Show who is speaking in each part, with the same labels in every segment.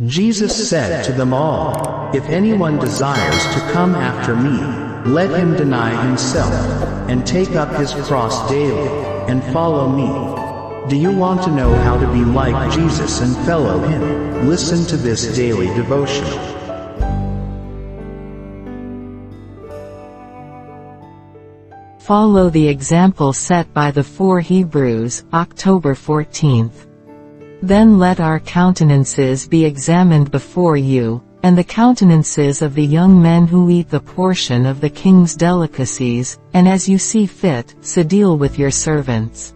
Speaker 1: Jesus said to them all, "If anyone desires to come after me, let him deny himself, and take up his cross daily, and follow me." Do you want to know how to be like Jesus and follow him? Listen to this daily devotional.
Speaker 2: Follow the example set by the 4 Hebrews, October 14th. Then let our countenances be examined before you, and the countenances of the young men who eat the portion of the king's delicacies, and as you see fit, so deal with your servants.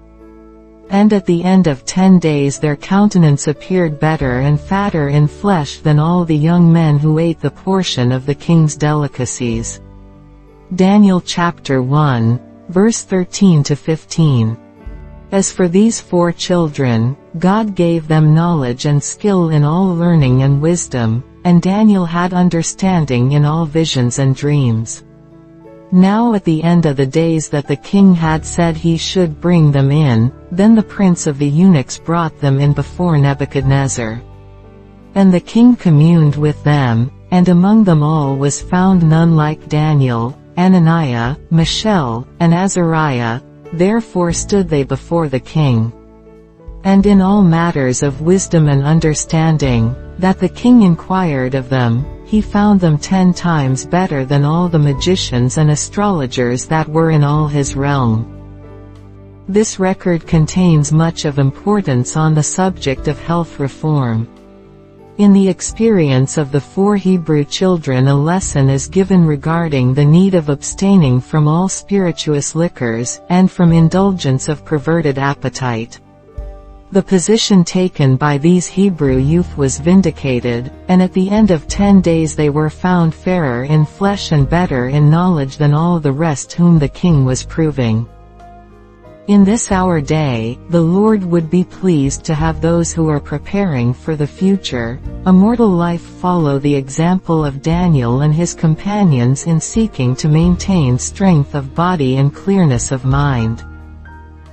Speaker 2: And at the end of 10 days their countenance appeared better and fatter in flesh than all the young men who ate the portion of the king's delicacies. Daniel chapter 1, verse 13 to 15. As for these 4 children, God gave them knowledge and skill in all learning and wisdom, and Daniel had understanding in all visions and dreams. Now at the end of the days that the king had said he should bring them in, then the prince of the eunuchs brought them in before Nebuchadnezzar. And the king communed with them, and among them all was found none like Daniel, Ananiah, Mishael, and Azariah. Therefore stood they before the king. And in all matters of wisdom and understanding, that the king inquired of them, he found them 10 times better than all the magicians and astrologers that were in all his realm. This record contains much of importance on the subject of health reform. In the experience of the 4 Hebrew children, a lesson is given regarding the need of abstaining from all spirituous liquors, and from indulgence of perverted appetite. The position taken by these Hebrew youth was vindicated, and at the end of 10 days they were found fairer in flesh and better in knowledge than all the rest whom the king was proving. In this our day, the Lord would be pleased to have those who are preparing for the future, a mortal life follow the example of Daniel and his companions in seeking to maintain strength of body and clearness of mind.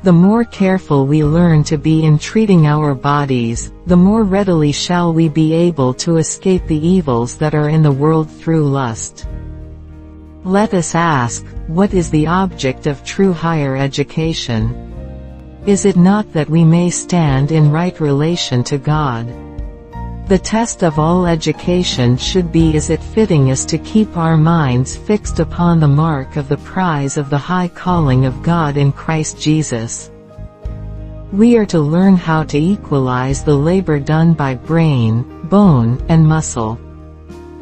Speaker 2: The more careful we learn to be in treating our bodies, the more readily shall we be able to escape the evils that are in the world through lust. Let us ask, what is the object of true higher education? Is it not that we may stand in right relation to God? The test of all education should be, is it fitting us to keep our minds fixed upon the mark of the prize of the high calling of God in Christ Jesus? We are to learn how to equalize the labor done by brain, bone, and muscle.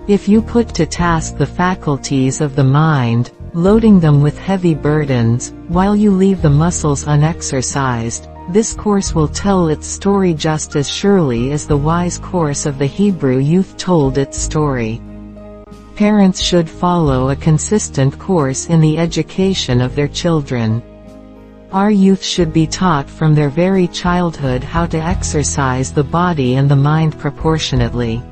Speaker 2: If you put to task the faculties of the mind, loading them with heavy burdens, while you leave the muscles unexercised, this course will tell its story just as surely as the wise course of the Hebrew youth told its story. Parents should follow a consistent course in the education of their children. Our youth should be taught from their very childhood how to exercise the body and the mind proportionately.